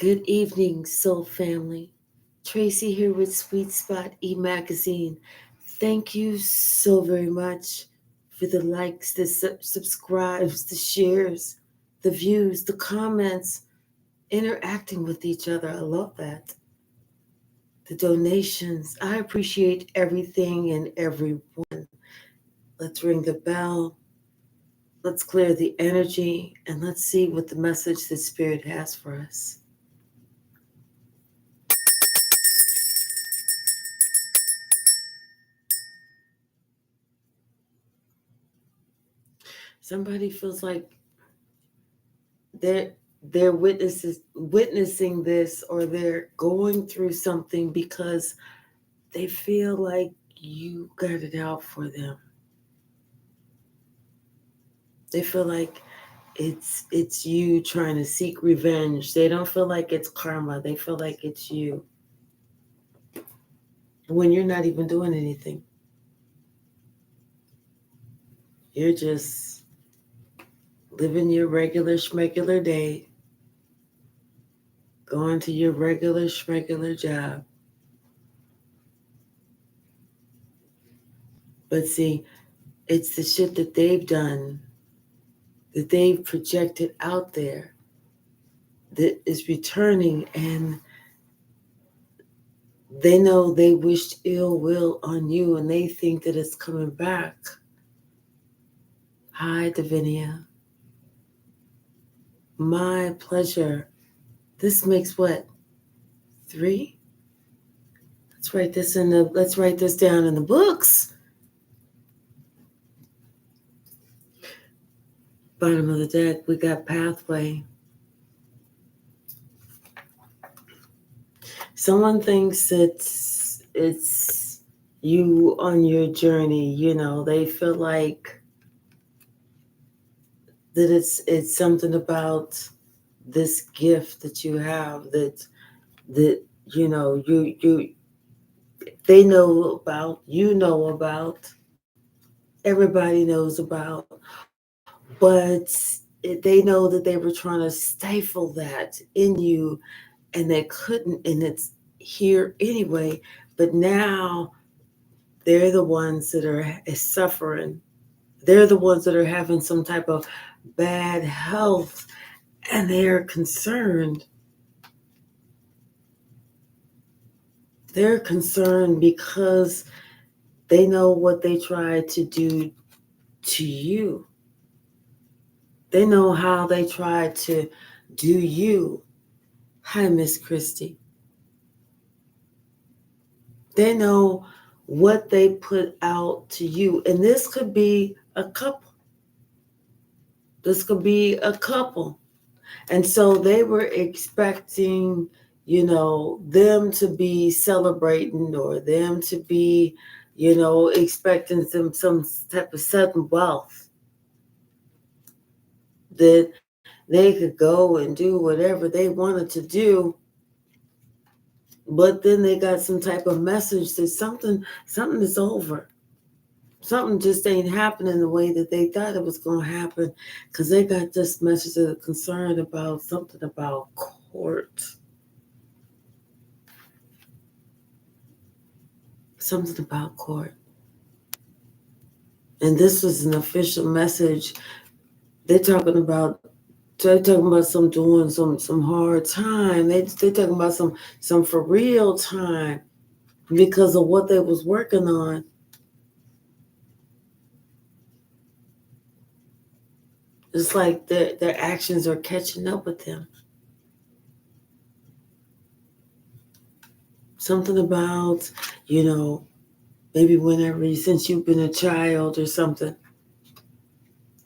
Good evening, soul family. Tracy here with Sweet Spot e-magazine. Thank you so very much for the likes, the subscribes, the shares, the views, the comments, interacting with each other. I love that. The donations. I appreciate everything and everyone. Let's ring the bell. Let's clear the energy and let's see what the message the Spirit has for us. Somebody feels like they're witnessing this, or they're going through something because they feel like you got it out for them. They feel like it's you trying to seek revenge. They don't feel like it's karma. They feel like it's you when you're not even doing anything. You're just living your regular schmegular day, going to your regular schmegular job. But see, it's the shit that they've done, that they've projected out there, that is returning, and they know they wished ill will on you, and they think that it's coming back. Hi, Davinia. My pleasure. This makes what? 3? Let's write this down in the books. Bottom of the deck, we got pathway. Someone thinks it's you on your journey. They feel like that it's something about this gift that you have that you they know about, everybody knows about, but they know that they were trying to stifle that in you, and they couldn't, and it's here anyway. But now they're the ones that are suffering. They're the ones that are having some type of bad health, and they are concerned. They're concerned because they know what they tried to do to you. They know how they tried to do you. Hi, Miss Christie. They know what they put out to you. And this could be a couple. This could be a couple. And so they were expecting, them to be celebrating, or them to be, expecting some type of sudden wealth, that they could go and do whatever they wanted to do. But then they got some type of message that something is over. Something just ain't happening the way that they thought it was going to happen, because they got this message of concern about something about court. Something about court. And this was an official message. They're talking about some doing some hard time. They're talking about some for real time because of what they was working on. It's like their actions are catching up with them. Something about, maybe whenever, since you've been a child or something,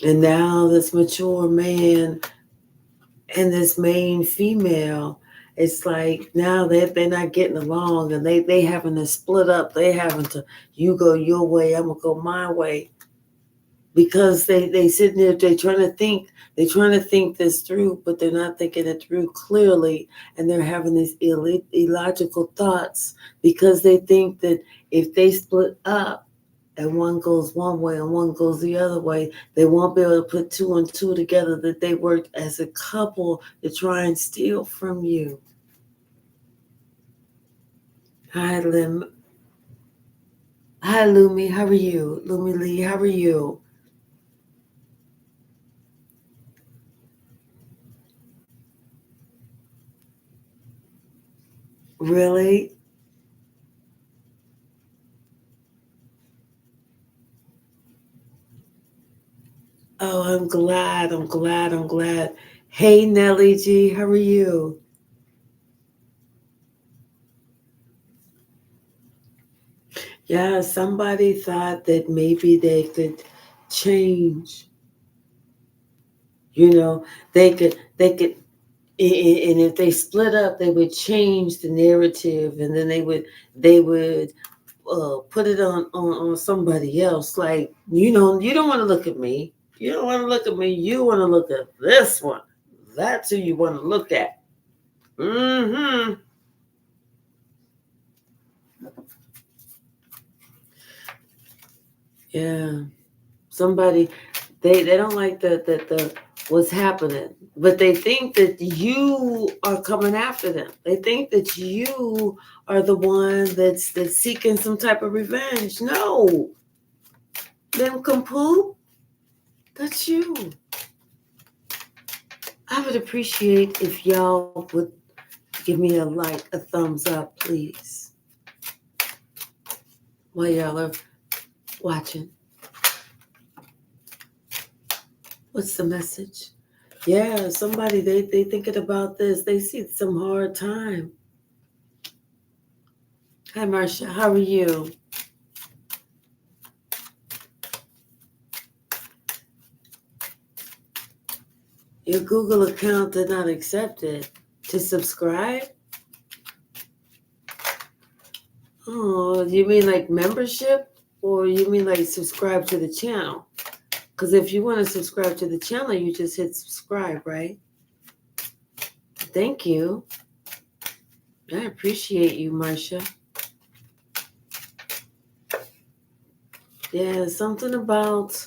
and now this mature man and this main female, it's like now they're not getting along, and they having to split up. They having to, you go your way, I'm gonna go my way, because they sitting there, they're trying to think this through, but they're not thinking it through clearly, and they're having these illogical thoughts, because they think that if they split up, and one goes one way and one goes the other way, they won't be able to put two and two together that they worked as a couple to try and steal from you. Hi, Lim. Hi, Lumi. How are you? Lumi Lee, how are you? Really? Oh, I'm glad. I'm glad. I'm glad. Hey, Nellie G, how are you? Yeah, somebody thought that maybe they could change. You know, they could, and if they split up, they would change the narrative, and then they would put it on somebody else. Like, you don't want to look at me. You don't want to look at me. You want to look at this one. That's who you want to look at. Mm-hmm. Yeah. Somebody they don't like the what's happening, but they think that you are coming after them. They think that you are the one that's seeking some type of revenge. No, them compoo, that's you. I would appreciate if y'all would give me a like, a thumbs up, please, while y'all are watching. What's the message? Yeah, somebody they thinking about this. They see some hard time. Hi, Marcia. How are you? Your Google account did not accept it. To subscribe? Oh, you mean like membership? Or you mean like subscribe to the channel? Because if you want to subscribe to the channel, you just hit subscribe, right? Thank you. I appreciate you, Marcia. Yeah, something about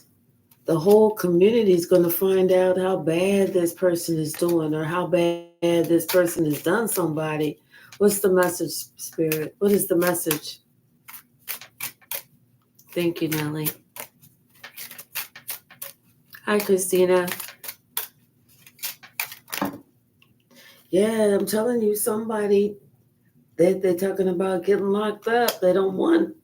the whole community is going to find out how bad this person is doing or how bad this person has done somebody. What's the message, Spirit? What is the message? Thank you, Nellie. Hi, Christina. Yeah, I'm telling you, somebody they're talking about getting locked up. They don't want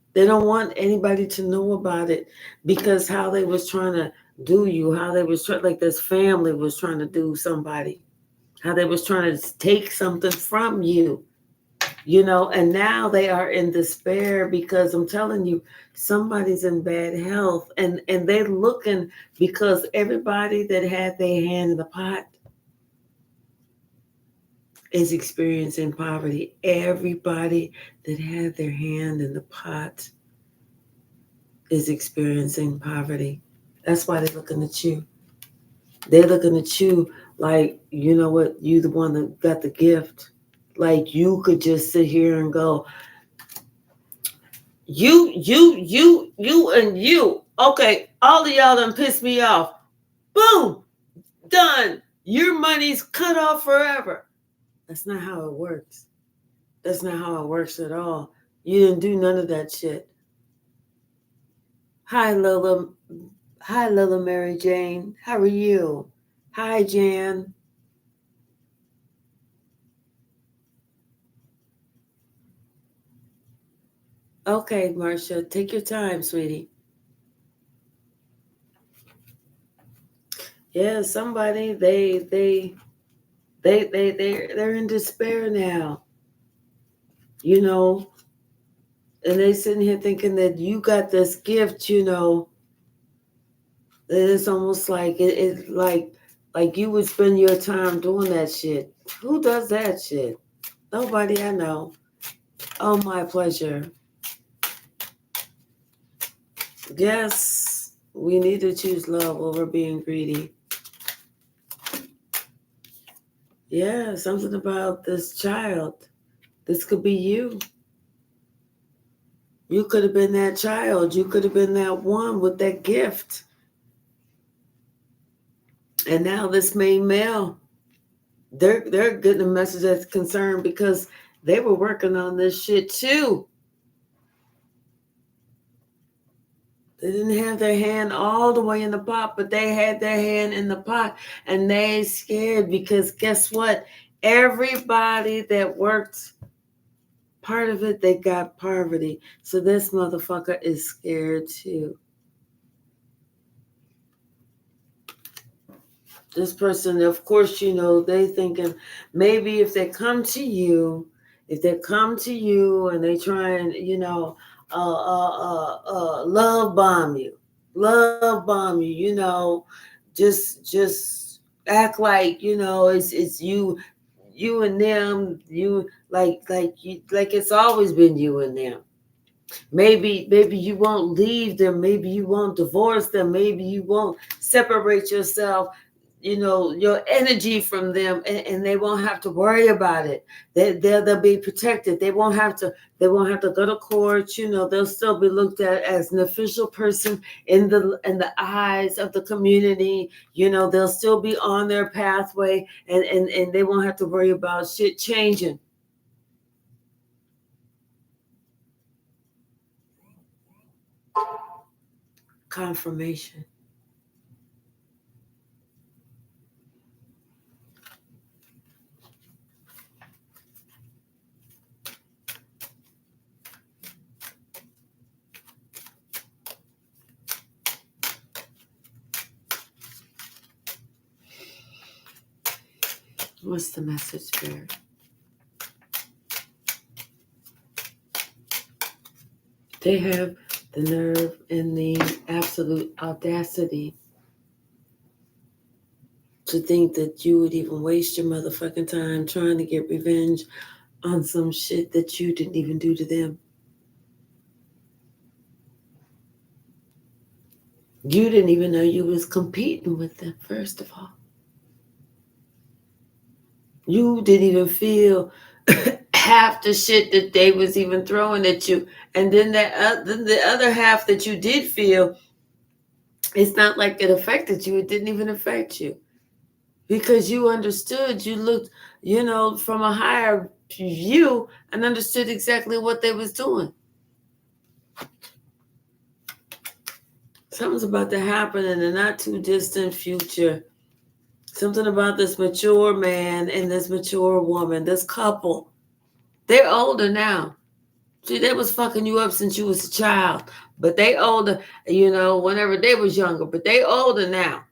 anybody to know about it because how they was trying to do you, how they was trying, like this family was trying to do somebody, how they was trying to take something from you, and now they are in despair because I'm telling you, somebody's in bad health and they're looking because everybody that had their hand in the pot is experiencing poverty. Everybody that had their hand in the pot is experiencing poverty. That's why they're looking at you. They're looking at you like, you know what, you the one that got the gift. Like you could just sit here and go, you, and you. Okay, all of y'all done pissed me off. Boom, done. Your money's cut off forever. That's not how it works. That's not how it works at all. You didn't do none of that shit. Hi, Lola. Hi, Lola Mary Jane. How are you? Hi, Jan. Okay, Marcia, take your time, sweetie. Yeah, somebody they're in despair now. You know, and they sitting here thinking that you got this gift. It's almost like it's like you would spend your time doing that shit. Who does that shit? Nobody I know. Oh, my pleasure. Yes, we need to choose love over being greedy. Yeah, something about this child. This could be you. You could have been that child. You could have been that one with that gift. And now this main male, they're getting a message that's concerned because they were working on this shit too. They didn't have their hand all the way in the pot, but they had their hand in the pot, and they scared because guess what? Everybody that worked part of it, they got poverty. So this motherfucker is scared too. This person, of course, they thinking maybe if they come to you, and they try and, love bomb you, just act like, it's you and them, you like it's always been you and them. Maybe you won't leave them, maybe you won't divorce them, maybe you won't separate yourself, your energy from them, and they won't have to worry about it. They'll be protected. They won't have to go to court. They'll still be looked at as an official person in the eyes of the community. They'll still be on their pathway, and they won't have to worry about shit changing. Confirmation. What's the message, Spirit? They have the nerve and the absolute audacity to think that you would even waste your motherfucking time trying to get revenge on some shit that you didn't even do to them. You didn't even know you was competing with them, first of all. You didn't even feel half the shit that they was even throwing at you. And then the other half that you did feel, it's not like it affected you. It didn't even affect you. Because you understood, you looked, from a higher view and understood exactly what they was doing. Something's about to happen in the not too distant future. Something about this mature man and this mature woman, this couple. They're older now. See, they was fucking you up since you was a child. But they older, whenever they was younger. But they older now.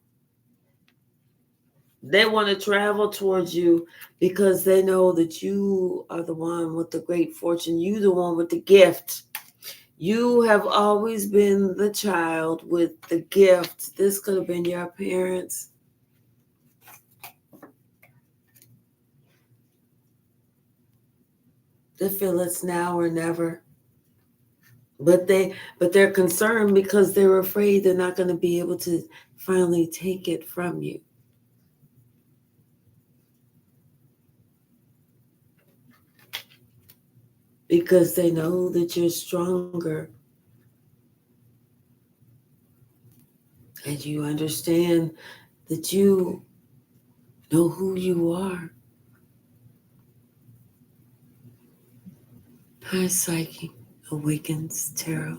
They want to travel towards you because they know that you are the one with the great fortune. You the one with the gift. You have always been the child with the gift. This could have been your parents. They feel it's now or never. But they're concerned because they're afraid they're not going to be able to finally take it from you. Because they know that you're stronger. And you understand that you know who you are. Hi, Psyche Awakens Tarot.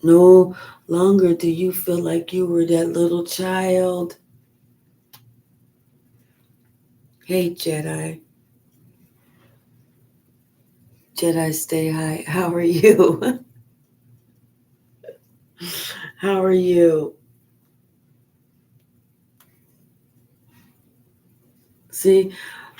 No longer do you feel like you were that little child. Hey, Jedi. Jedi, stay high. How are you? How are you? See,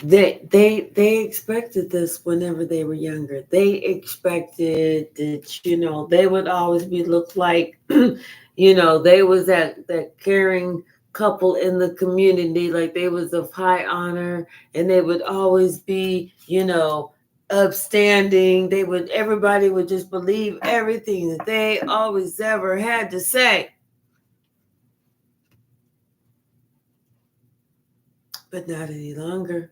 they expected this whenever they were younger. They expected that they would always be looked like they was that caring couple in the community, like they was of high honor, and they would always be upstanding. Everybody would just believe everything that they always ever had to say. But not any longer.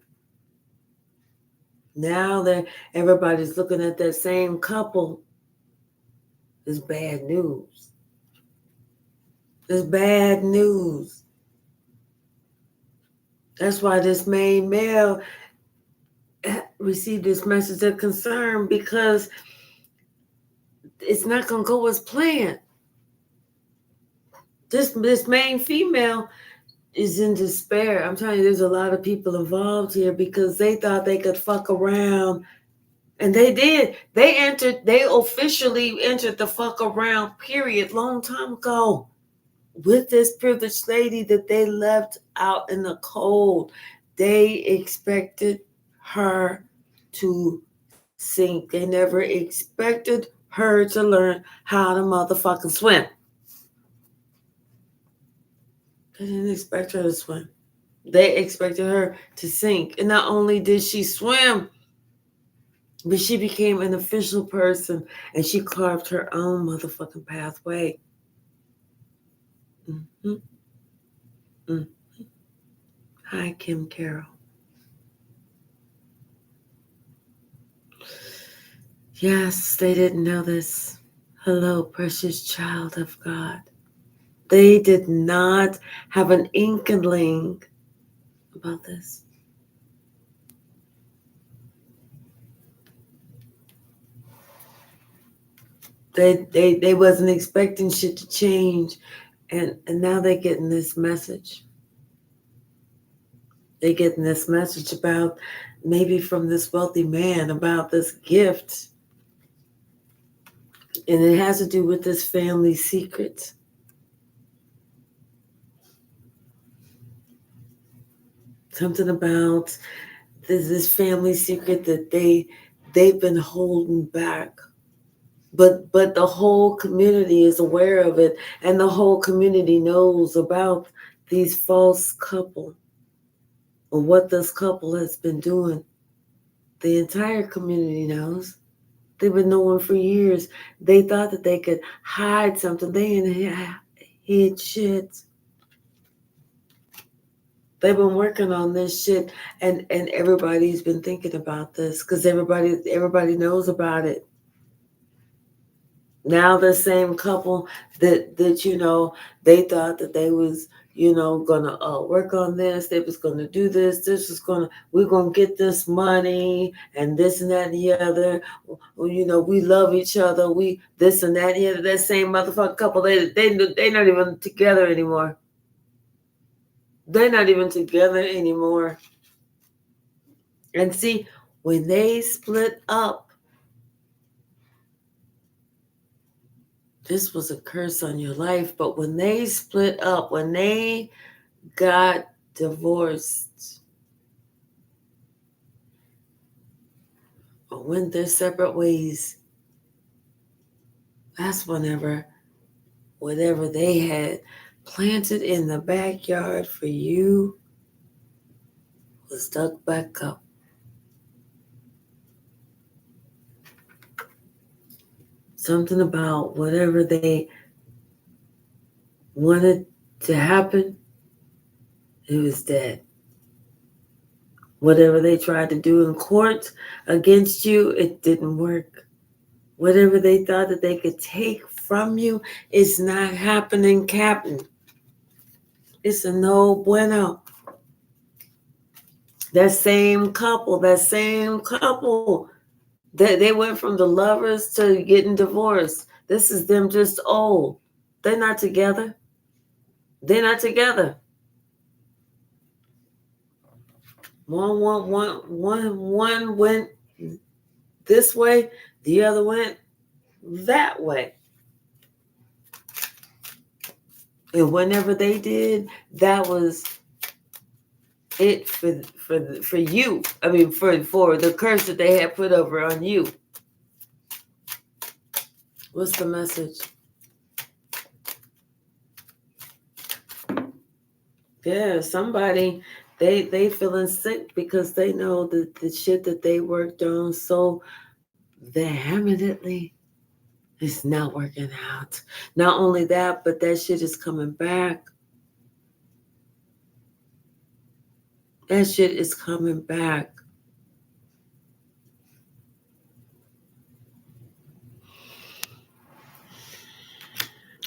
Now that everybody's looking at that same couple, it's bad news. It's bad news. That's why this main male received this message of concern, because it's not going to go as planned. This main female is in despair. I'm telling you, there's a lot of people involved here because they thought they could fuck around. And they did. They officially entered the fuck around period long time ago with this privileged lady that they left out in the cold. They expected her to sink. They never expected her to learn how to motherfucking swim. They didn't expect her to swim. They expected her to sink. And not only did she swim, but she became an official person and she carved her own motherfucking pathway. Mm-hmm. Mm-hmm. Hi, Kim Carroll. Yes, they didn't know this. Hello, precious child of God. They did not have an inkling about this. They wasn't expecting shit to change, and now they're getting this message. They're getting this message about, maybe from this wealthy man, about this gift. And it has to do with this family secret. Something about this family secret that they've been holding back. But the whole community is aware of it, and the whole community knows about these false couple, or what this couple has been doing. The entire community knows. They've been knowing for years. They thought that they could hide something. They ain't hid shit. They've been working on this shit, and everybody's been thinking about this because everybody knows about it. Now the same couple that they thought that they was gonna work on this, they was gonna do this, we're gonna get this money and this and that and the other. We love each other, we this and that and the other. That same motherfucking couple, they not even together anymore. They're not even together anymore. And see, when they split up, this was a curse on your life, but when they split up, when they got divorced or went their separate ways, that's whenever whatever they had planted in the backyard for you was dug back up. Something about whatever they wanted to happen, it was dead. Whatever they tried to do in court against you, it didn't work. Whatever they thought that they could take from you is not happening, Captain. It's a no bueno. That same couple, they went from the lovers to getting divorced. This is them just old. They're not together. They're not together. One went this way, the other went that way. And whenever they did, that was it for you. I mean, for the curse that they had put over on you. What's the message? Yeah, somebody, they feeling sick because they know that the shit that they worked on so vehemently is not working out. Not only that, but that shit is coming back. That shit is coming back.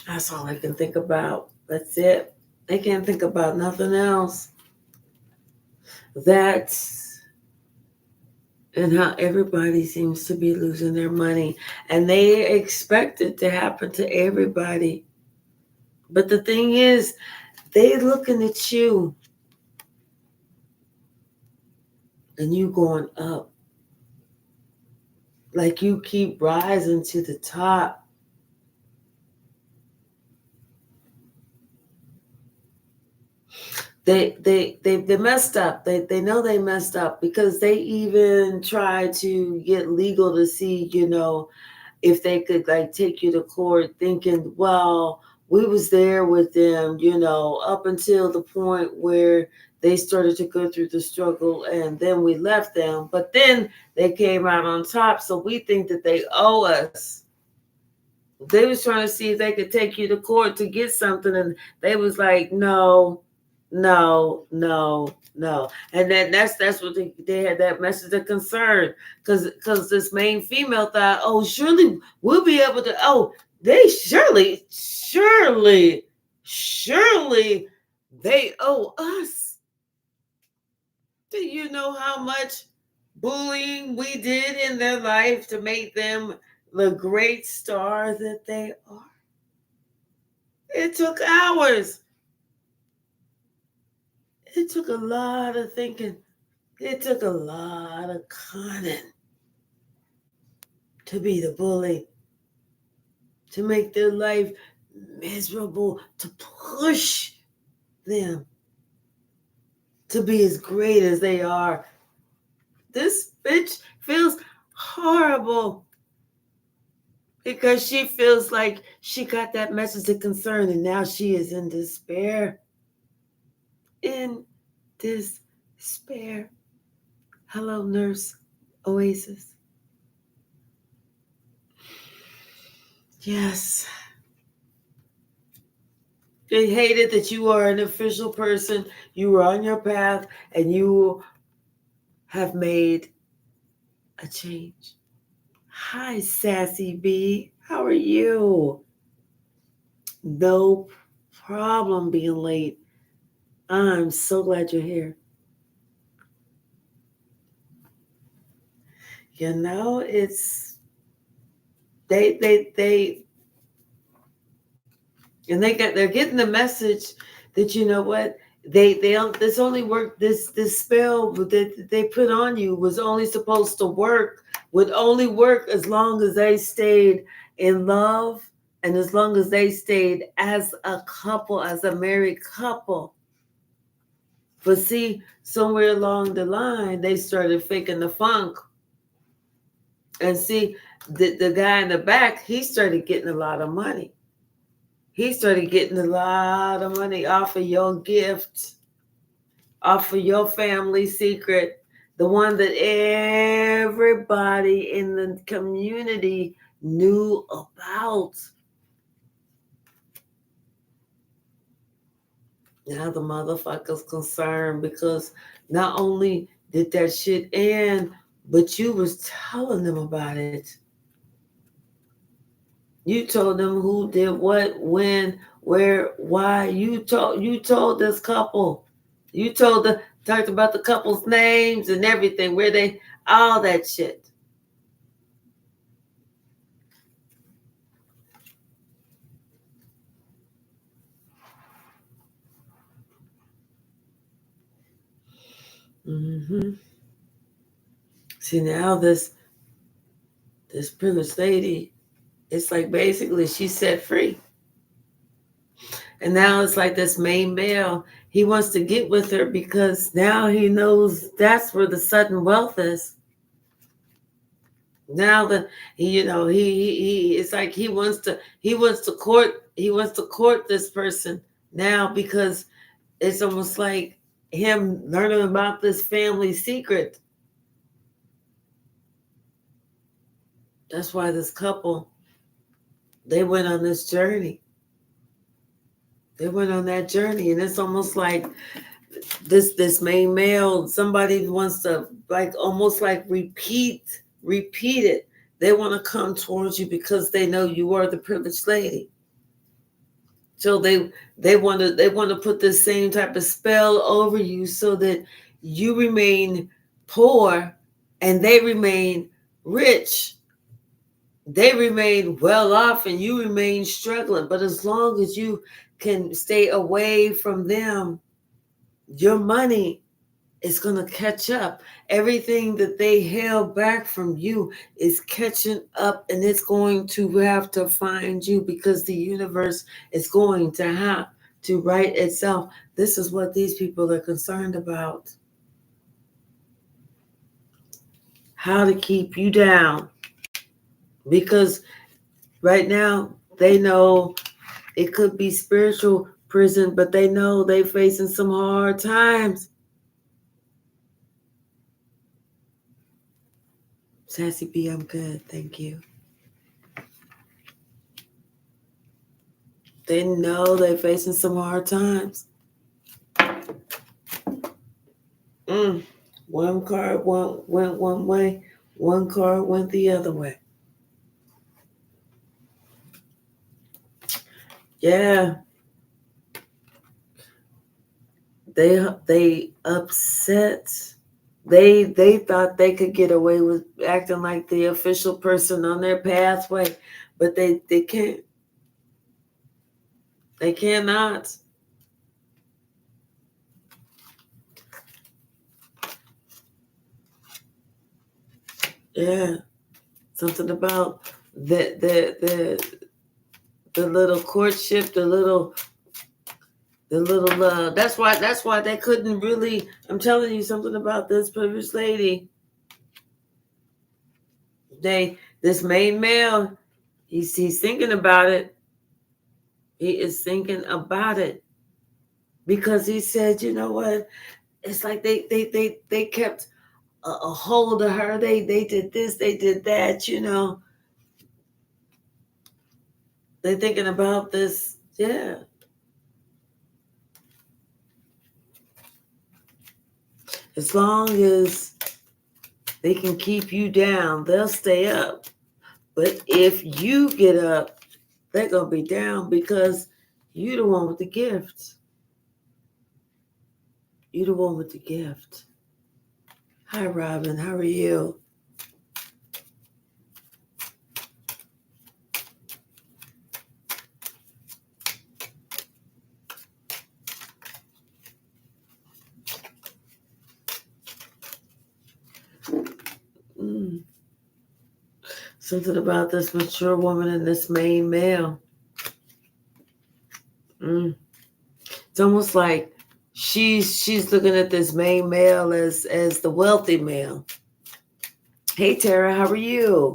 That's all I can think about. That's it. They can't think about nothing else. That's and how everybody seems to be losing their money. And they expect it to happen to everybody. But the thing is, they looking at you and you going up. Like you keep rising to the top. They messed up. They know they messed up because they even tried to get legal to see, if they could like take you to court, thinking, well, we was there with them, up until the point where they started to go through the struggle, and then we left them, but then they came out on top, so we think that they owe us. They was trying to see if they could take you to court to get something, and they was like, no, no, no, no. And then that's what they had, that message of concern, because this main female thought, oh, surely we'll be able to, oh, they surely they owe us. Do you know how much bullying we did in their life to make them the great star that they are? It took hours. It took a lot of thinking. It took a lot of cunning to be the bully, to make their life miserable, to push them to be as great as they are. This bitch feels horrible because she feels like she got that message of concern, and now she is in despair. In despair. Hello, Nurse Oasis. Yes. They hated that you are an official person. You were on your path and you have made a change. Hi, Sassy B. How are you? No problem being late. I'm so glad you're here. It's they and they're getting the message that, you know what, they don't, this only work, this spell that they put on you was only supposed to work, would only work as long as they stayed in love, and as long as they stayed as a couple, as a married couple. But see, somewhere along the line they started faking the funk, and see, the guy in the back, he started getting a lot of money. He started getting a lot of money off of your gift, off of your family secret, the one that everybody in the community knew about. Now the motherfucker's concerned because not only did that shit end, but you was telling them about it. You told them who did what, when, where, why. You told this couple. You talked about the couple's names and everything, where they, all that shit. Mm-hmm. See, now this privileged lady, it's like basically she's set free. And now it's like this main male, he wants to get with her because now he knows that's where the sudden wealth is. Now that he it's like he wants to court this person now, because it's almost like him learning about this family secret. That's why this couple, they went on this journey. They went on that journey, and it's almost like this main male, somebody wants to like almost like repeat it. They want to come towards you because they know you are the privileged lady. So they want to put the same type of spell over you so that you remain poor and they remain rich. They remain well off and you remain struggling. But as long as you can stay away from them, your money is going to catch up. Everything that they held back from you is catching up, and it's going to have to find you because the universe is going to have to right itself. This is what these people are concerned about. How to keep you down. Because right now they know it could be spiritual prison, but they know they're facing some hard times. Sassy B, I'm good. Thank you. They know they're facing some hard times. One card went one way, one card went the other way. Yeah. They upset. They thought they could get away with acting like the official person on their pathway, but they can't. They cannot. Yeah. Something about the little courtship, the little that's why they couldn't really. I'm telling you something about this previous lady. This main male, he's thinking about it. He is thinking about it because he said, you know what? It's like they kept a hold of her. They did this, they did that. You know, they're thinking about this. Yeah. As long as they can keep you down, they'll stay up. But if you get up, they're going to be down because you're the one with the gift. You're the one with the gift. Hi, Robin. How are you? Something about this mature woman and this main male. It's almost like she's looking at this main male as the wealthy male. Hey, Tara, how are you?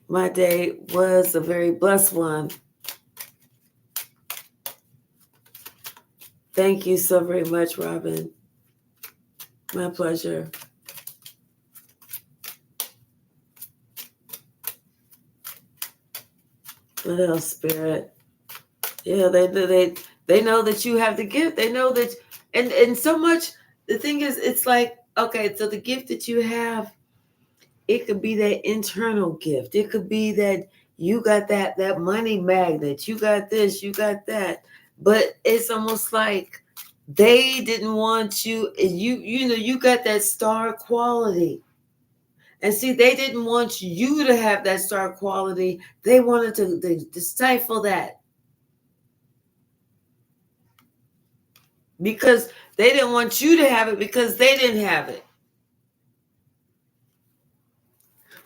My day was a very blessed one. Thank you so very much, Robin. My pleasure. What else, Spirit? Yeah, they know that you have the gift. They know that, and so much. The thing is, it's like, okay, so the gift that you have, it could be that internal gift. It could be that you got that money magnet. You got this. You got that. But it's almost like they didn't want you. You know, you got that star quality. And see, they didn't want you to have that star quality. They wanted to stifle that. Because they didn't want you to have it because they didn't have it.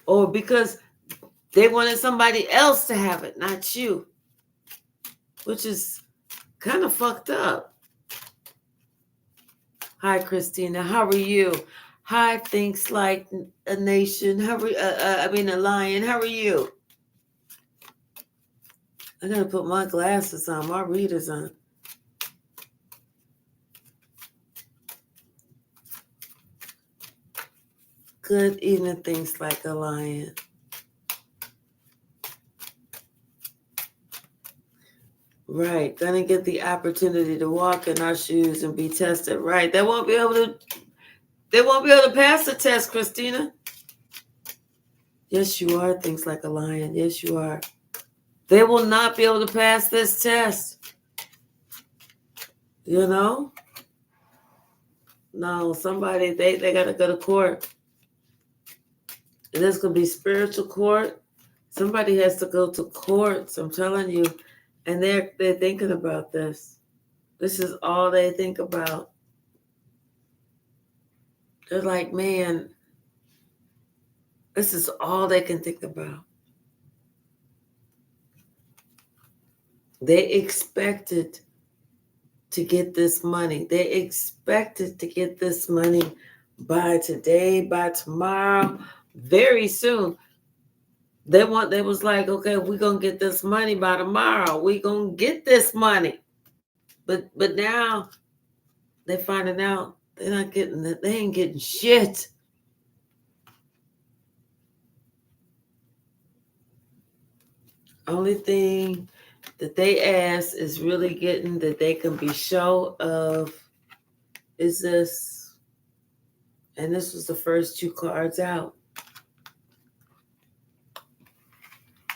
Or because they wanted somebody else to have it, not you. Which is kind of fucked up. Hi, Christina. How are you? Hi, Thinks Like a Nation. How are a lion. How are you? I gotta put my glasses on, my readers on. Good evening, Thinks Like a Lion. Right, gonna get the opportunity to walk in our shoes and be tested. Right, they won't be able to pass the test, Christina. Yes, you are. Things like a lion. Yes, you are. They will not be able to pass this test. You know? No, somebody, they got to go to court. And there's going to be spiritual court. Somebody has to go to courts, I'm telling you. And they're thinking about this. This is all they think about. They're like, man, this is all they can think about. They expected to get this money. They expected to get this money by today, by tomorrow, very soon. They was like, okay, we're gonna get this money by tomorrow. We're gonna get this money. But now they're finding out they're not getting it, they ain't getting shit. Only thing that they ask is really getting that they can be sure of is this. And this was the first two cards out.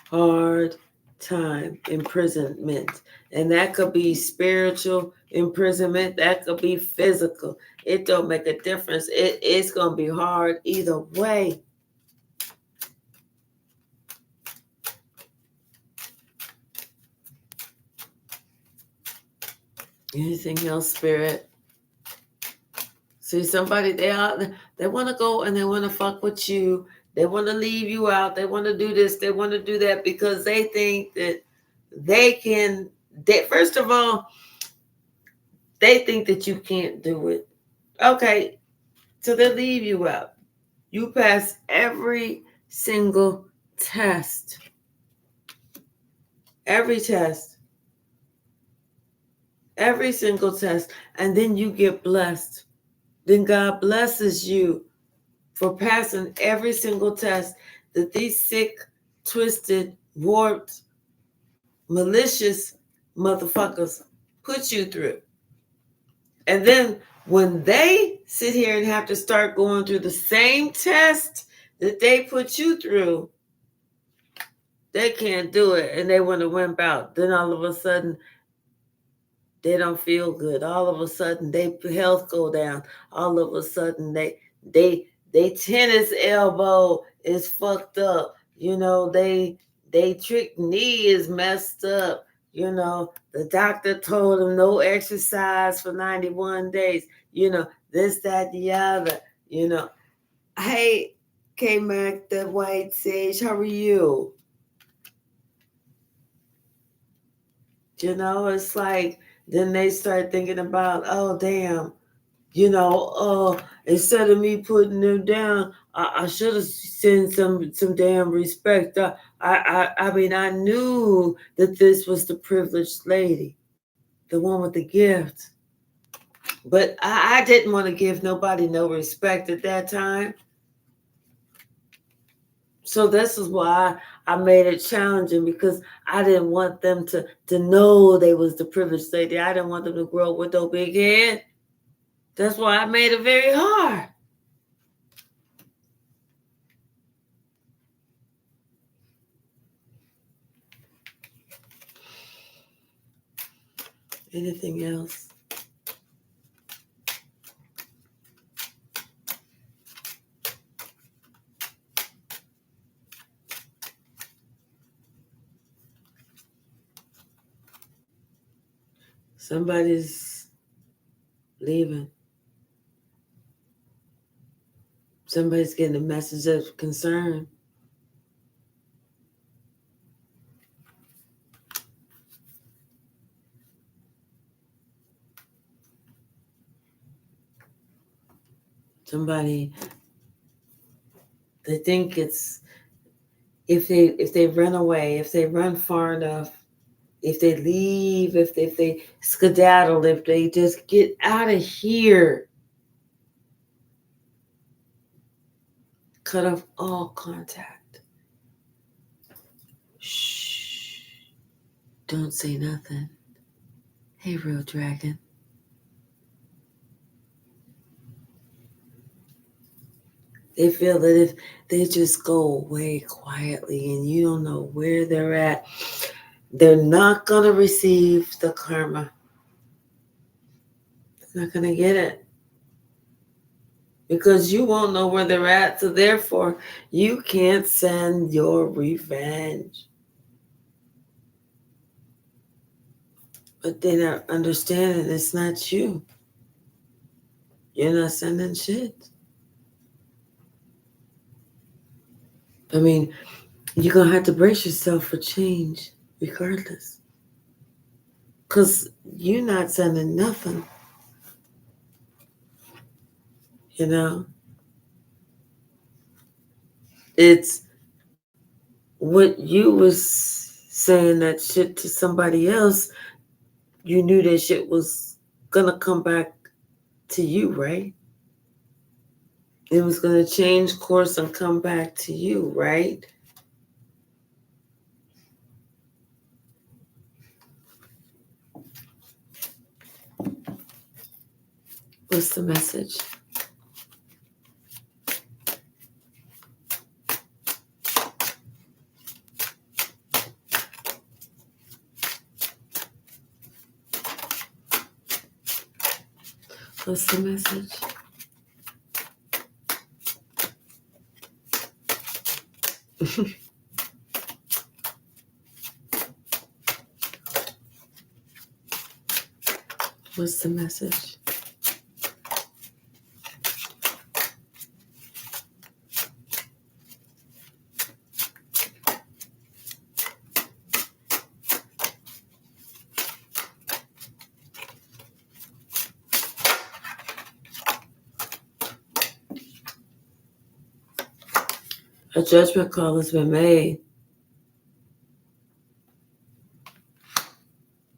Hard time, imprisonment. And that could be spiritual imprisonment. That could be physical. It don't make a difference. It's going to be hard either way. Anything else, Spirit? See, somebody, they want to go and they want to fuck with you. They want to leave you out. They want to do this. They want to do that because they think that they can. First of all, they think that you can't do it. Okay, so they leave you out. You pass every single test. Every test. Every single test. And then you get blessed. Then God blesses you for passing every single test that these sick, twisted, warped, malicious motherfuckers put you through. And then when they sit here and have to start going through the same test that they put you through, they can't do it and they want to wimp out. Then all of a sudden, they don't feel good. All of a sudden, their health go down. All of a sudden, they tennis elbow is fucked up. You know, they trick knee is messed up. You know, the doctor told them no exercise for 91 days. You know, this, that, the other. You know, hey, K-Mac, the White Sage, how are you? You know, it's like, then they start thinking about, oh, damn, you know, instead of me putting them down, I should have sent some damn respect. I mean, I knew that this was the privileged lady, the one with the gift. But I didn't want to give nobody no respect at that time. So this is why I made it challenging, because I didn't want them to know they was the privileged lady. I didn't want them to grow up with no big head. That's why I made it very hard. Anything else? Somebody's leaving. Somebody's getting a message of concern. Somebody, they think it's, if they run away, if they run far enough, if they leave, if they skedaddle, if they just get out of here, cut off all contact. Shh. Don't say nothing. Hey, real dragon. They feel that if they just go away quietly and you don't know where they're at, they're not going to receive the karma. They're not going to get it. Because you won't know where they're at, so therefore you can't send your revenge. But they're not understanding it's not you. You're not sending shit. I mean, you're going to have to brace yourself for change regardless. Because you're not sending nothing, you know? It's what you was saying that shit to somebody else, you knew that shit was going to come back to you, right? It was going to change course and come back to you, right? What's the message? What's the message? What's the message? A judgment call has been made.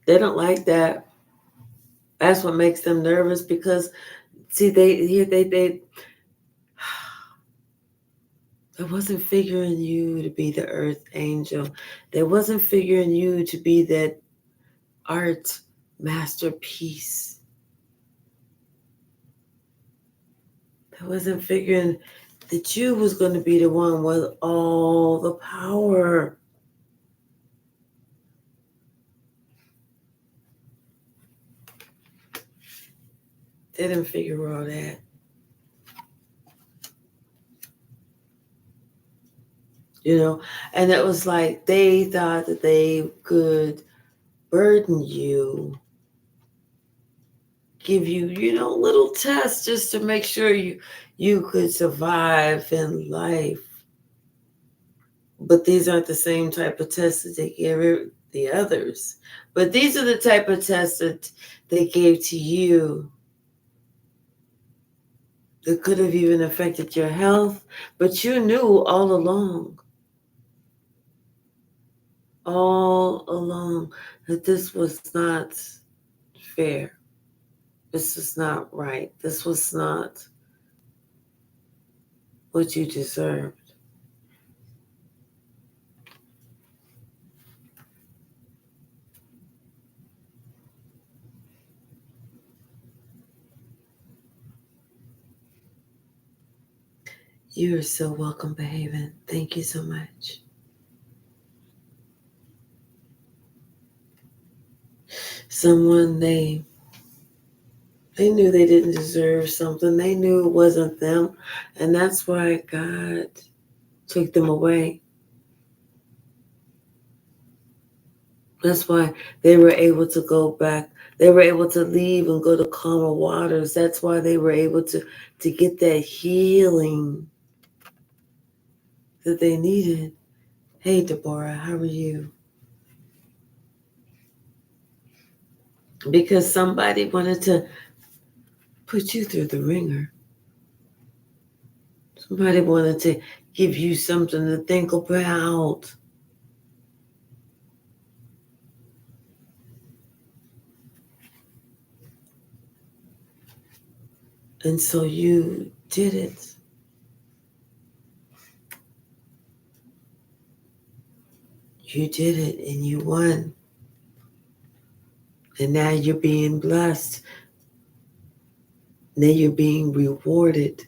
They don't like that. That's what makes them nervous because, see, they wasn't figuring you to be the earth angel. They wasn't figuring you to be that art masterpiece. They wasn't figuring that you was going to be the one with all the power. They didn't figure all that. You know, and it was like they thought that they could burden you, give you, little tests just to make sure you could survive in life. But these aren't the same type of tests that they gave the others. But these are the type of tests that they gave to you that could have even affected your health. But you knew all along that this was not fair. This was not right. This was not what you deserved. You are so welcome, behaving. Thank you so much. Someone they knew they didn't deserve something. They knew it wasn't them. And that's why God took them away. That's why they were able to go back. They were able to leave and go to calmer waters. That's why they were able to get that healing that they needed. Hey, Deborah, how are you? Because somebody wanted to put you through the ringer. Somebody wanted to give you something to think about. And so you did it. You did it and you won. And now you're being blessed. Now you're being rewarded.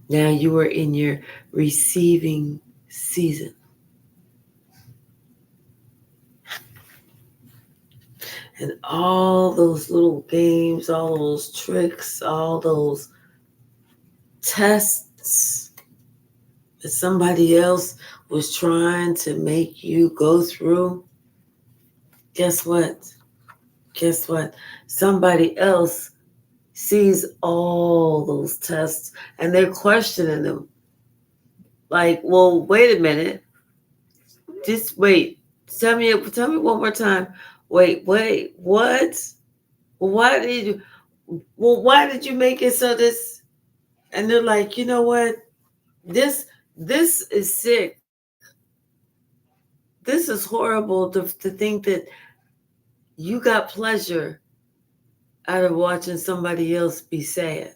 Now you are in your receiving season. And all those little games, all those tricks, all those tests that somebody else was trying to make you go through, guess what? Guess what? Somebody else sees all those tests and they're questioning them. Like, well, wait a minute. Just wait. Tell me one more time. Wait, what? Well, why did you make it so this? And they're like, you know what? This this is sick. This is horrible to think that you got pleasure out of watching somebody else be sad.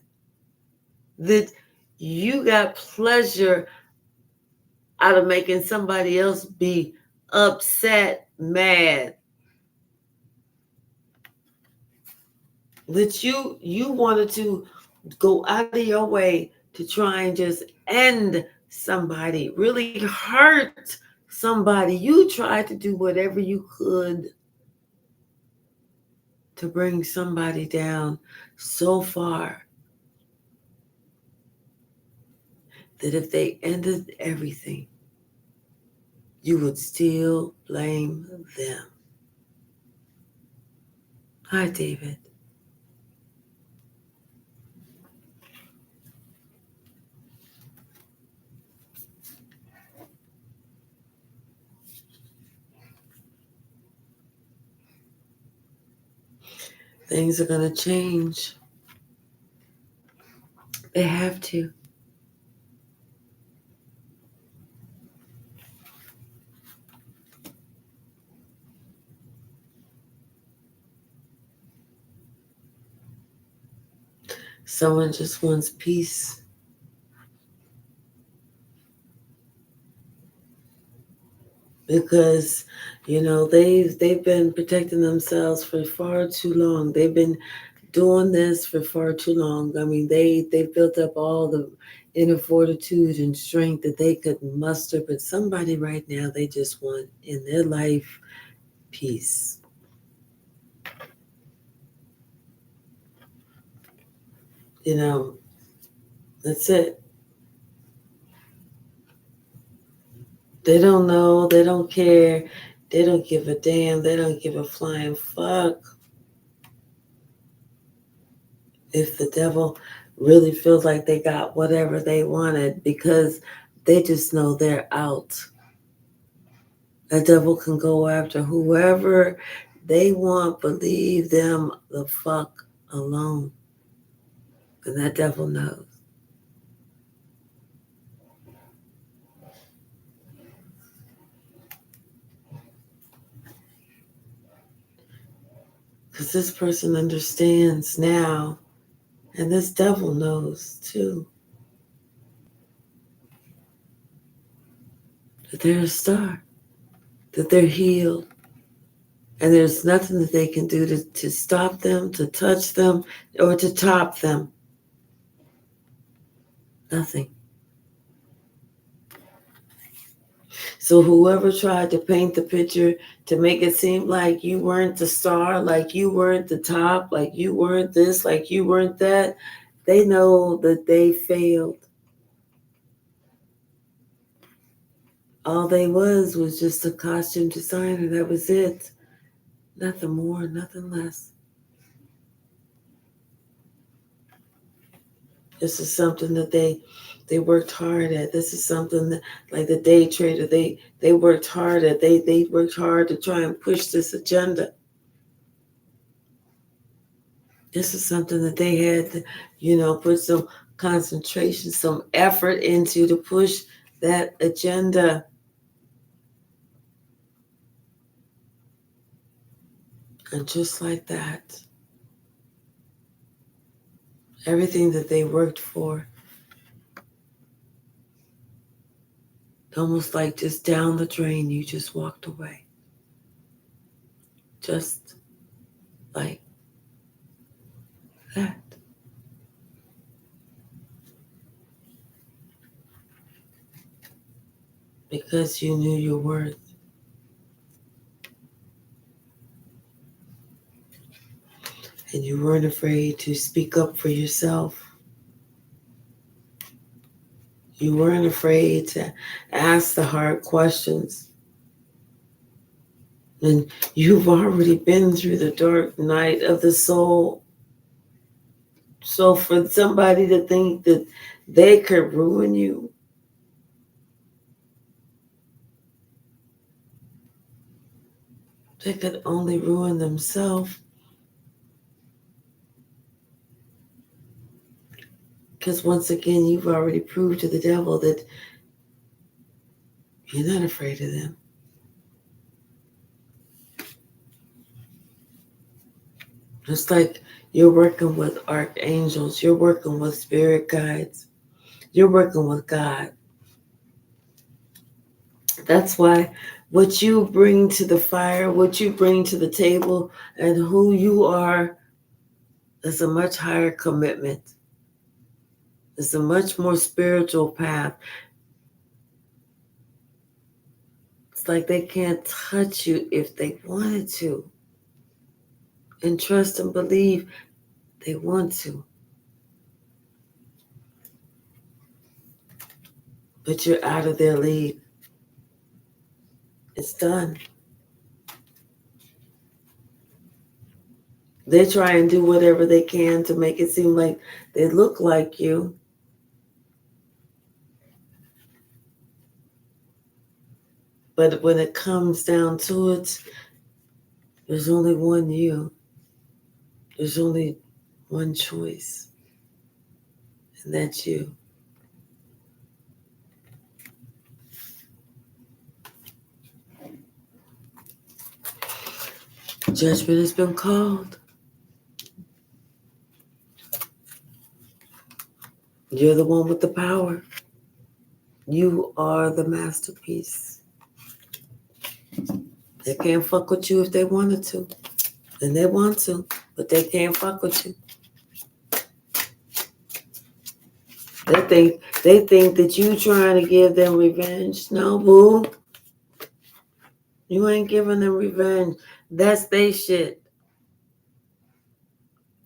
That you got pleasure out of making somebody else be upset, mad. That you wanted to go out of your way to try and just end somebody, really hurt somebody. You tried to do whatever you could to bring somebody down so far that if they ended everything, you would still blame them. Hi, David. Things are going to change. They have to. Someone just wants peace. Because they've been protecting themselves for far too long. They've been doing this for far too long. I mean, they built up all the inner fortitude and strength that they could muster, but somebody right now, they just want in their life peace. You know, that's it. They don't know, they don't care, they don't give a damn, they don't give a flying fuck if the devil really feels like they got whatever they wanted, because they just know they're out. The devil can go after whoever they want, but leave them the fuck alone. And that devil knows. Because this person understands now, and this devil knows too, that they're a star, that they're healed, and there's nothing that they can do to stop them, to touch them, or to top them. Nothing. So whoever tried to paint the picture to make it seem like you weren't the star, like you weren't the top, like you weren't this, like you weren't that, they know that they failed. All they was just a costume designer. That was it. Nothing more, nothing less. This is something that they worked hard at. This is something that, like the day trader, they worked hard at. They worked hard to try and push this agenda. This is something that they had to, put some concentration, some effort into to push that agenda. And just like that, everything that they worked for, almost like just down the drain, you just walked away. Just like that. Because you knew your worth. and you weren't afraid to speak up for yourself. You weren't afraid to ask the hard questions. And you've already been through the dark night of the soul. So for somebody to think that they could ruin you, they could only ruin themselves. Because once again, you've already proved to the devil that you're not afraid of them. It's like you're working with archangels, you're working with spirit guides, you're working with God. That's why what you bring to the fire, what you bring to the table, and who you are is a much higher commitment. It's a much more spiritual path. It's like they can't touch you if they wanted to. And trust and believe they want to. But you're out of their league. It's done. They try and do whatever they can to make it seem like they look like you. But when it comes down to it, there's only one you. There's only one choice. And that's you. Judgment has been called. You're the one with the power. You are the masterpiece. They can't fuck with you if they wanted to. And they want to, but they can't fuck with you. They think that you trying to give them revenge. No, boo. You ain't giving them revenge. That's they shit.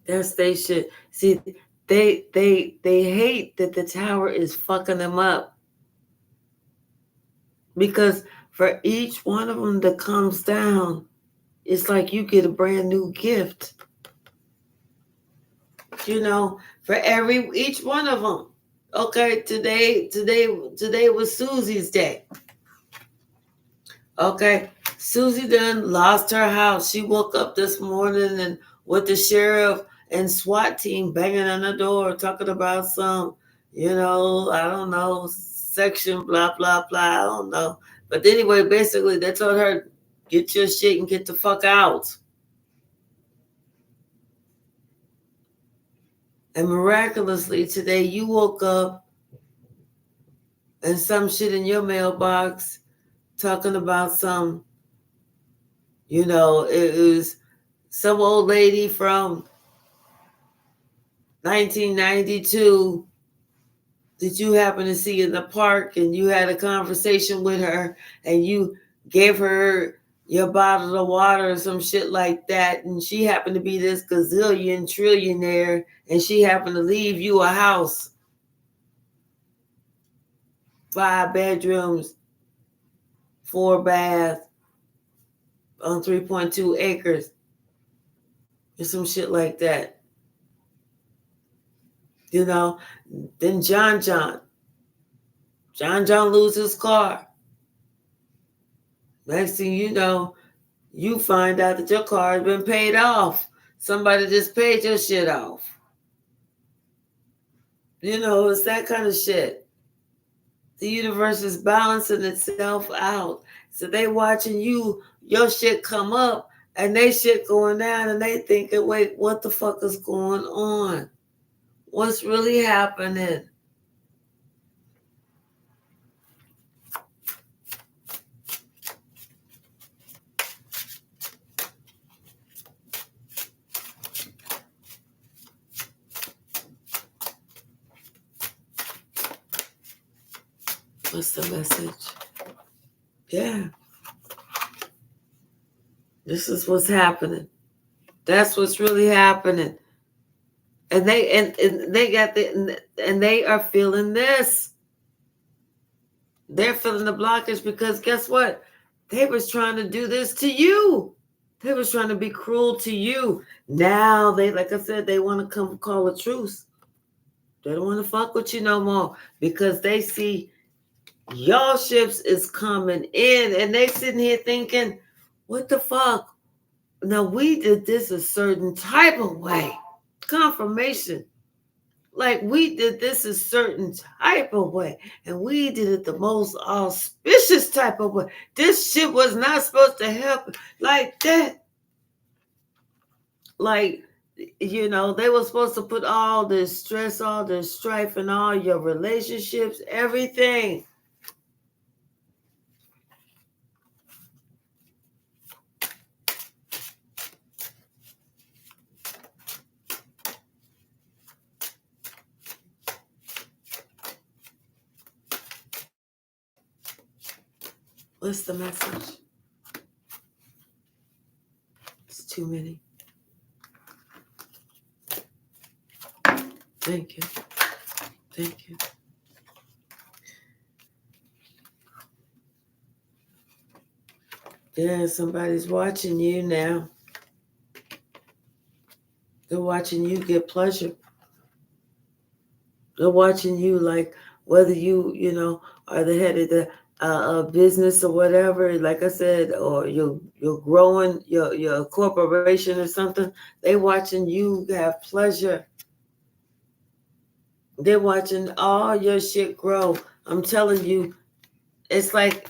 That's they shit. See, they hate that the tower is fucking them up. Because for each one of them that comes down, it's like you get a brand new gift. You know, for each one of them. Okay, today was Susie's day. Okay, Susie done lost her house. She woke up this morning and with the sheriff and SWAT team banging on the door, talking about some, I don't know, section, blah, blah, blah, I don't know. But anyway, basically, they told her, get your shit and get the fuck out. And miraculously, today you woke up and some shit in your mailbox talking about some, it was some old lady from 1992 that you happen to see in the park and you had a conversation with her and you gave her your bottle of water or some shit like that, and she happened to be this gazillion trillionaire and she happened to leave you a house, 5 bedrooms, 4 baths on 3.2 acres or some shit like that. Then John loses his car. Next thing you know, you find out that your car has been paid off. Somebody just paid your shit off. It's that kind of shit. The universe is balancing itself out. So they watching your shit come up and they shit going down and they thinking, wait, what the fuck is going on? What's really happening? What's the message? Yeah. This is what's happening. That's what's really happening. And they got and they are feeling this. They're feeling the blockage because guess what? They was trying to do this to you. They was trying to be cruel to you. Now they, like I said, they want to come call a truce. They don't want to fuck with you no more because they see y'all ships is coming in and they sitting here thinking, what the fuck? Now we did this a certain type of way. Confirmation. Like we did this a certain type of way. And we did it the most auspicious type of way. This shit was not supposed to happen like that. Like, you know, they were supposed to put all this stress, all this strife in all your relationships, everything. What's the message? It's too many. Thank you. Thank you. Yeah, somebody's watching you now. They're watching you get pleasure. They're watching you, like, whether you know, are the head of the business or whatever, like I said, or you're growing your corporation or something. They watching you have pleasure. They're watching all your shit grow. I'm telling you, it's like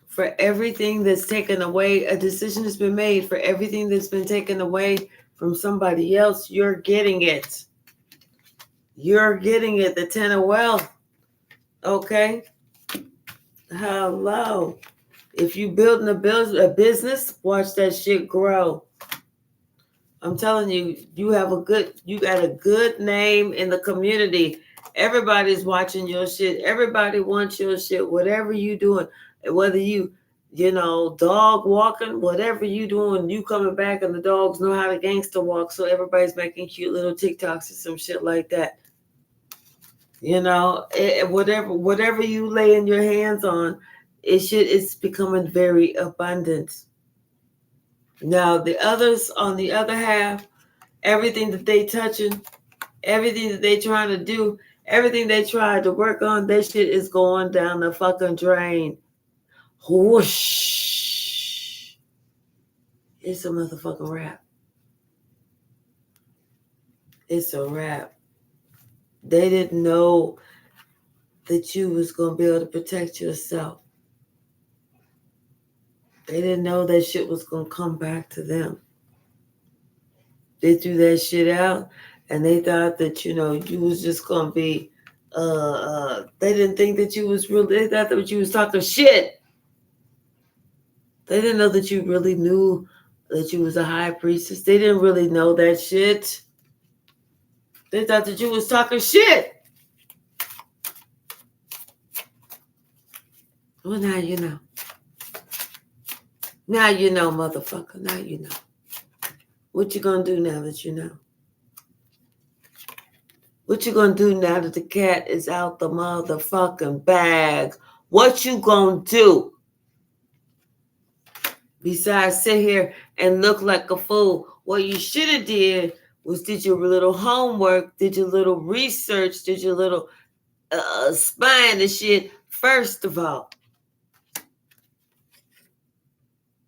for everything that's taken away, a decision has been made. For everything that's been taken away from somebody else, you're getting it. You're getting it. The 10 of wealth. Okay? Hello. If you building a business, watch that shit grow. I'm telling you, you got a good name in the community. Everybody's watching your shit. Everybody wants your shit. Whatever you doing, whether you know, dog walking, whatever you doing, you coming back and the dogs know how to gangster walk. So everybody's making cute little TikToks or some shit like that. You know, whatever you laying your hands on, it's becoming very abundant. Now the others on the other half, everything that they touching, everything that they trying to do, everything they tried to work on, that shit is going down the fucking drain. Whoosh. It's a motherfucking wrap. It's a wrap. They didn't know that you was going to be able to protect yourself. They didn't know that shit was going to come back to them. They threw that shit out and they thought that, you know, you was just going to be, they didn't think that you was really, they thought that you was talking shit. They didn't know that you really knew that you was a high priestess. They didn't really know that shit. They thought that you was talking shit. Well, now you know. Now you know, motherfucker. Now you know. What you gonna do now that you know? What you gonna do now that the cat is out the motherfucking bag? What you gonna do? Besides sit here and look like a fool. What you should have did was did your little homework, did your little research, did your little spying and shit first of all.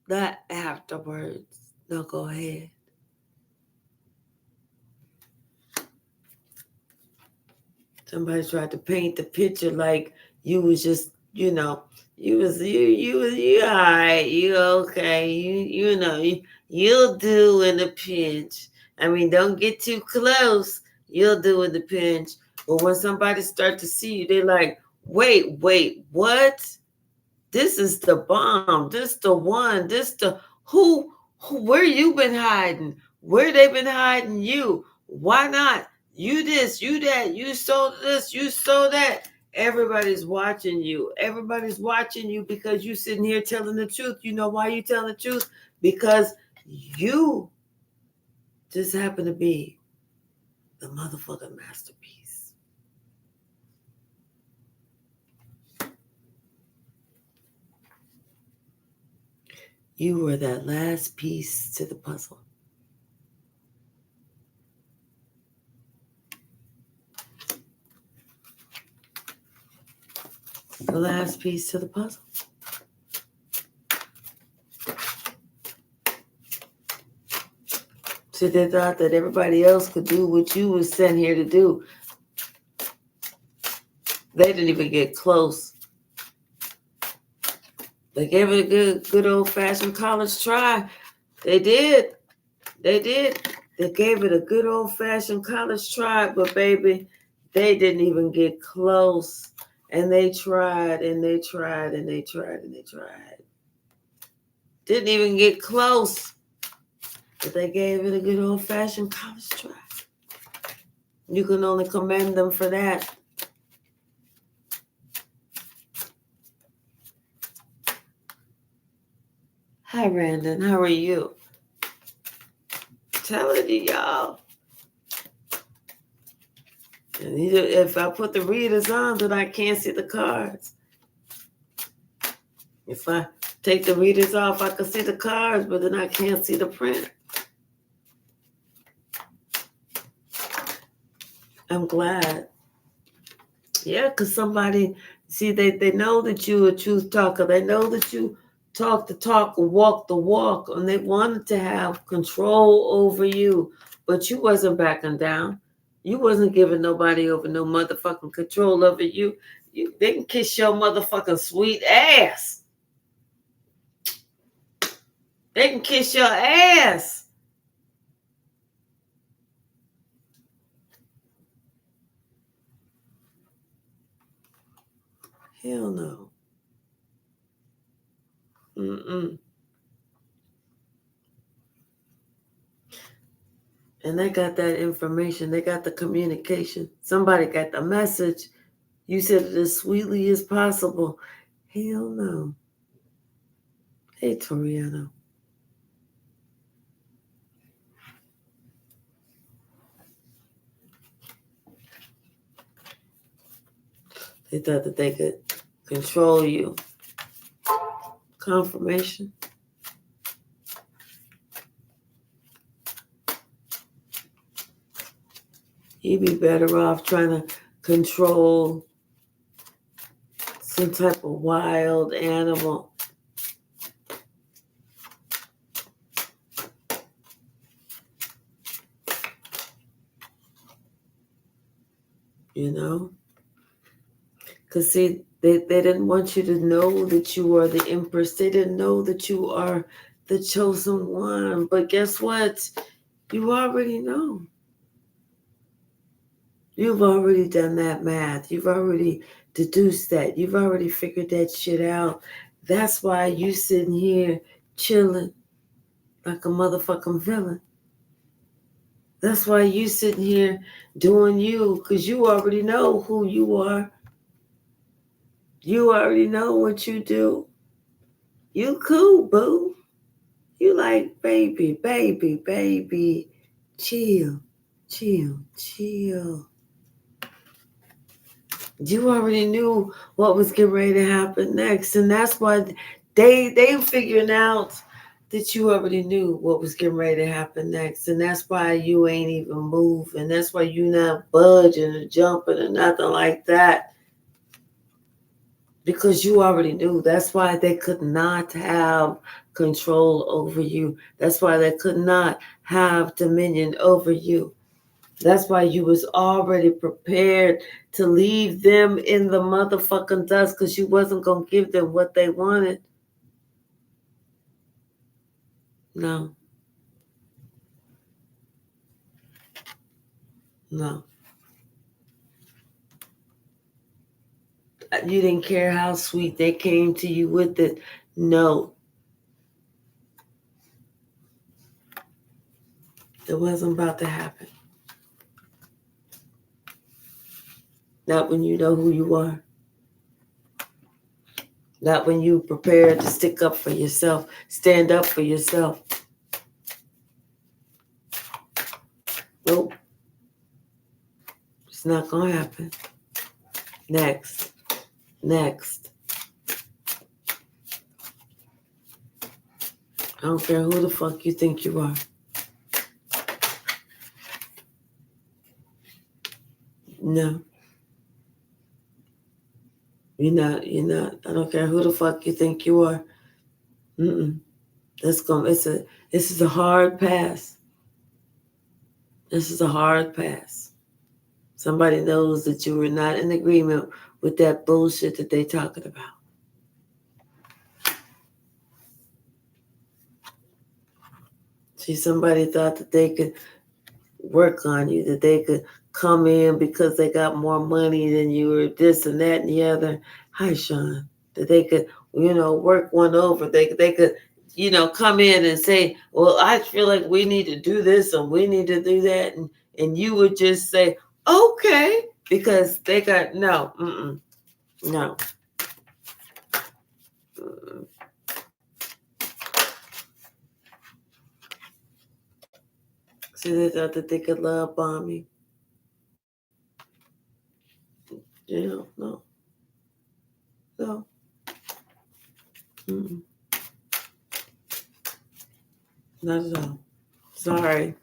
Not afterwards. No, go ahead. Somebody tried to paint the picture like you was just, you know, you all right, you okay, you know, you'll do in a pinch. I mean, don't get too close. You'll do in the pinch. But when somebody start to see you, they're like, wait, what? This is the bomb. This the one. This the who where you been hiding? Where they been hiding you? Why not? You this, you that, you sold this, you sold that. Everybody's watching you. Everybody's watching you because you sitting here telling the truth. You know why you telling the truth? Because You just happen to be the motherfucking masterpiece. You were that last piece to the puzzle. The last piece to the puzzle. So they thought that everybody else could do what you was sent here to do. They didn't even get close. They gave it a good old-fashioned college try. They did. They gave it a good old-fashioned college try, but baby, they didn't even get close. And they tried, and they tried, and they tried, and they tried. Didn't even get close. But they gave it a good old-fashioned college try. You can only commend them for that. Hi, Randon. How are you? Telling you, y'all. And if I put the readers on, then I can't see the cards. If I take the readers off, I can see the cards, but then I can't see the print. I'm glad. Yeah, because somebody, see, they know that you're a truth talker. They know that you talk the talk or walk the walk, and they wanted to have control over you, but you wasn't backing down. You wasn't giving nobody over no motherfucking control over you. They can kiss your motherfucking sweet ass. They can kiss your ass. Hell no. Mm-mm. And they got that information. They got the communication. Somebody got the message. You said it as sweetly as possible. Hell no. Hey, Toriano. They thought that they could control you. Confirmation. You'd be better off trying to control some type of wild animal. You know? Because, see, they didn't want you to know that you are the empress. They didn't know that you are the chosen one. But guess what? You already know. You've already done that math. You've already deduced that. You've already figured that shit out. That's why you sitting here chilling like a motherfucking villain. That's why you sitting here doing you, because you already know who you are. You already know what you do. You cool, boo. You like, baby, chill. You already knew what was getting ready to happen next. And that's why they figuring out that you already knew what was getting ready to happen next. And that's why you ain't even moving. That's why you not budging or jumping or nothing like that. Because you already knew. That's why they could not have control over you. That's why they could not have dominion over you. That's why you was already prepared to leave them in the motherfucking dust, because you wasn't going to give them what they wanted. No. You didn't care how sweet they came to you with it. No. It wasn't about to happen. Not when you know who you are. Not when you prepared to stick up for yourself, stand up for yourself. Nope. It's not going to happen. Next. Next. I don't care who the fuck you think you are. No. You're not. I don't care who the fuck you think you are. This is a hard pass. This is a hard pass. Somebody knows that you were not in agreement with that bullshit that they talking about. See, somebody thought that they could work on you, that they could come in because they got more money than you, or this and that and the other. Hi, Sean. That they could, work one over. They could, come in and say, well, I feel like we need to do this and we need to do that. And you would just say, okay, because they got, no. Mm-mm. See, they thought that they could love bomb me. No. Mm-mm. Not at all. Sorry.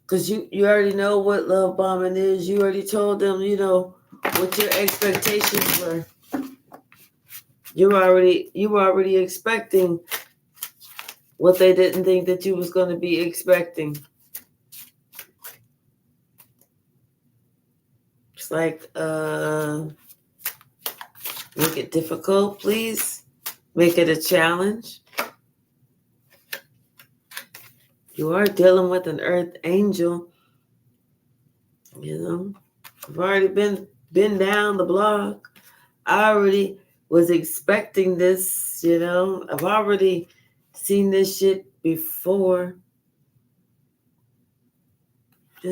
Because you already know what love bombing is. You already told them, what your expectations were. You were already expecting what they didn't think that you was going to be expecting. It's like, make it difficult, please. Make it a challenge. You are dealing with an earth angel. I've already been down the block. I already was expecting this, I've already seen this shit before, I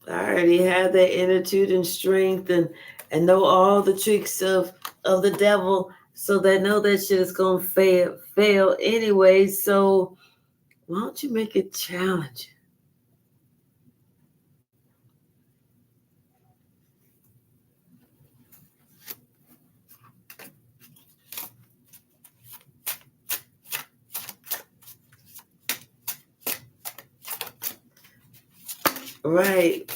already have that attitude and strength and know all the tricks of the devil, so they know that shit is gonna fail anyway. So why don't you make it challenging? Right.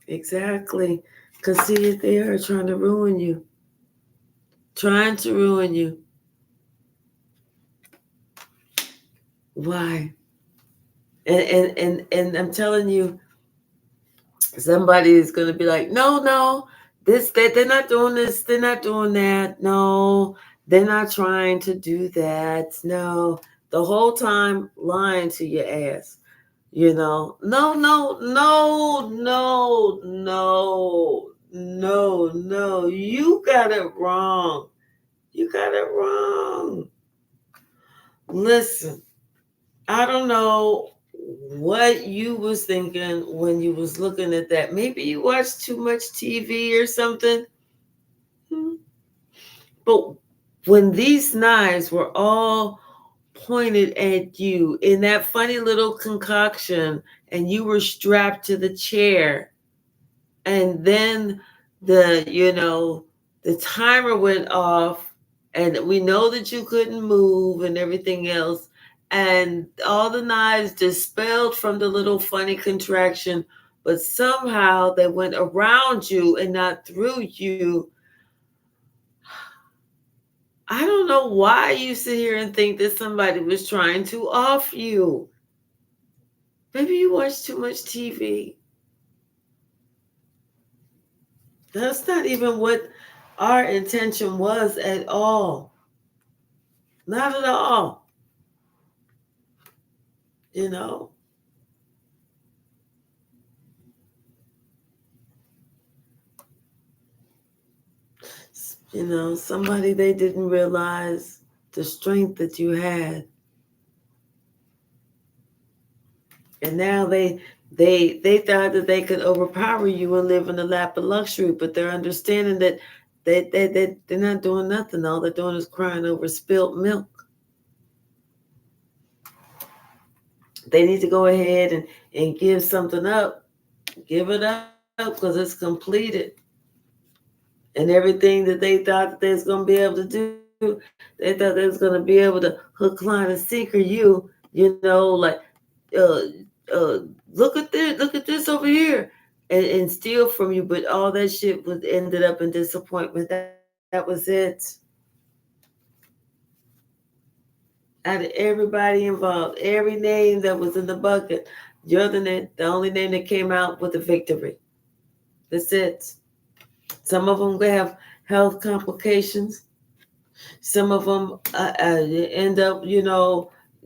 Exactly. Because see, they are trying to ruin you. Trying to ruin you. Why? And I'm telling you, somebody is going to be like, no, they're not doing this, they're not doing that. No, they're not trying to do that. No, the whole time lying to your ass. No, you got it wrong. Listen, I don't know what you was thinking when you was looking at that. Maybe you watched too much TV or something. But when these knives were all pointed at you in that funny little concoction and you were strapped to the chair, and then the timer went off, and we know that you couldn't move and everything else, and all the knives dispelled from the little funny contraction, but somehow they went around you and not through you. I don't know why you sit here and think that somebody was trying to off you. Maybe you watch too much TV. That's not even what our intention was at all. Not at all. Somebody, they didn't realize the strength that you had. And now they thought that they could overpower you and live in the lap of luxury, but they're understanding that they're not doing nothing. All they're doing is crying over spilt milk. they need to go ahead and give something up. Give it up because it's completed. And everything that they thought that they was going to be able to do, they thought they was going to be able to hook, line, and sinker uh, look at this over here, and steal from you. But all that shit was ended up in disappointment. That was it. Out of everybody involved, every name that was in the bucket, the only name that came out with a victory. That's it. Some of them have health complications. Some of them end up,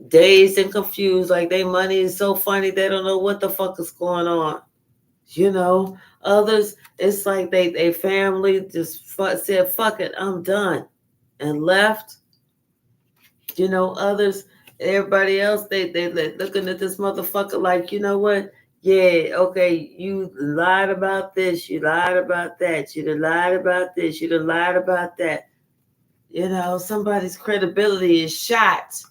dazed and confused. Like their money is so funny they don't know what the fuck is going on. You know, others it's like they family just said fuck it, I'm done, and left. Others, everybody else, they looking at this motherfucker like, you know what? Yeah, okay, you lied about this, you lied about that, you done lied about this, you done lied about that. Somebody's credibility is shot.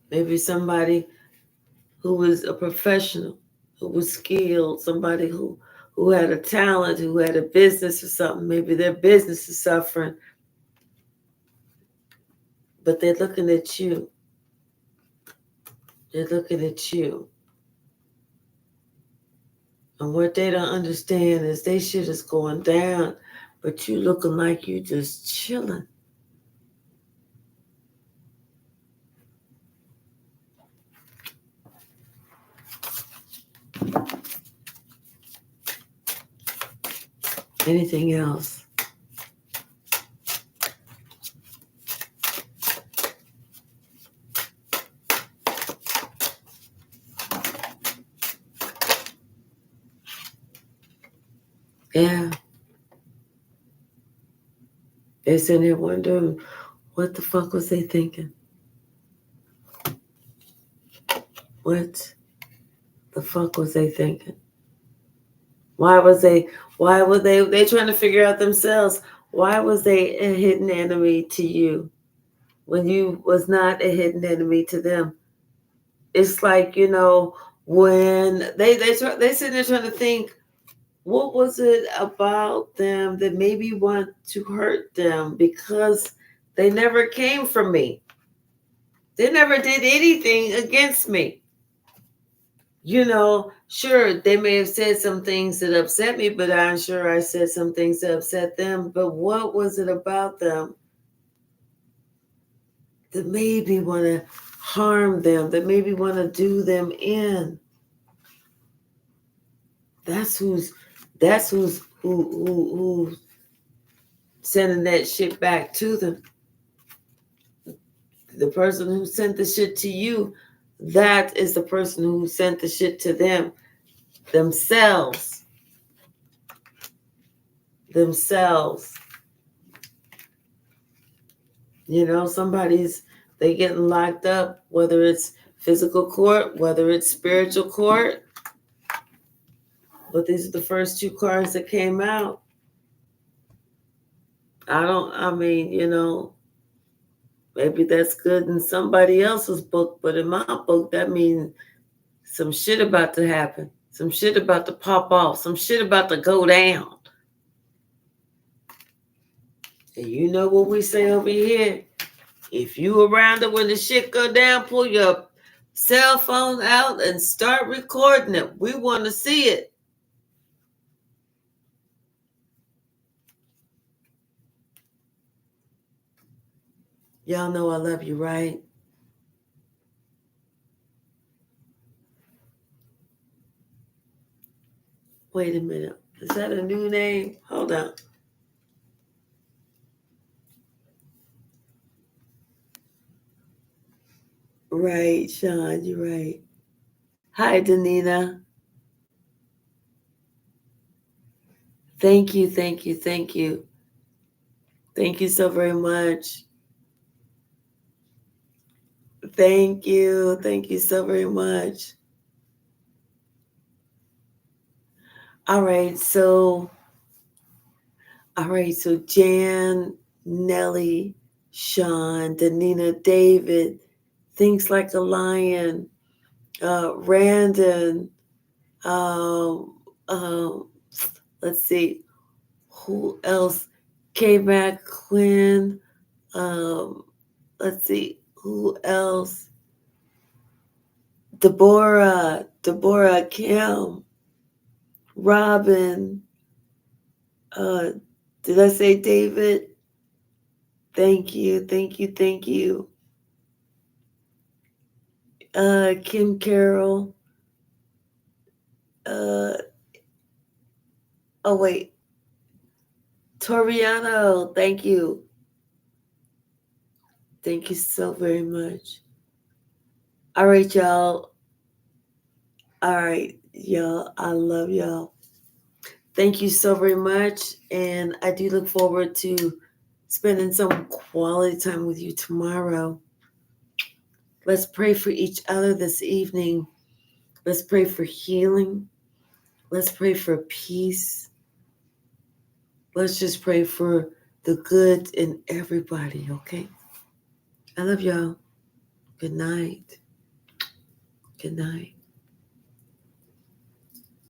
Maybe somebody who was a professional, who was skilled, somebody who had a talent, who had a business or something. Maybe their business is suffering, but they're looking at you. They're looking at you. And what they don't understand is they shit is going down, but you looking like you just chilling. Anything else? Yeah. They're sitting there wondering, what the fuck was they thinking? What the fuck was they thinking? Why was why were they trying to figure out themselves? Why was they a hidden enemy to you when you was not a hidden enemy to them? It's like, when they sitting there trying to think, what was it about them that maybe want to hurt them, because they never came from me. They never did anything against me. Sure, they may have said some things that upset me, but I'm sure I said some things that upset them. But what was it about them that made me want to harm them, that made me want to do them in? That's who's sending that shit back to them. The person who sent the shit to you, that is the person who sent the shit to them. Themselves. They getting locked up, whether it's physical court, whether it's spiritual court. But these are the first two cards that came out. Maybe that's good in somebody else's book, but in my book, that means some shit about to happen. Some shit about to pop off. Some shit about to go down. And you know what we say over here? If you around it when the shit go down, pull your cell phone out and start recording it. We want to see it. Y'all know I love you, right? Wait a minute. Is that a new name? Hold on. Right, Sean, you're right. Hi, Danina. Thank you, thank you, thank you. Thank you so very much. Thank you. Thank you so very much. All right, so Jan, Nelly, Sean, Danina, David, Thinks Like a Lion, Randon, um, um, let's see, who else? K-Mac, Quinn, um, let's see, who else? Deborah, Kim, Robin, uh, did I say David? Thank you, thank you, thank you. Kim Carroll, uh, oh wait, Toriano, thank you. Thank you so very much. All right, y'all. All right, y'all. I love y'all. Thank you so very much. And I do look forward to spending some quality time with you tomorrow. Let's pray for each other this evening. Let's pray for healing. Let's pray for peace. Let's just pray for the good in everybody, okay? I love y'all. Good night. Good night.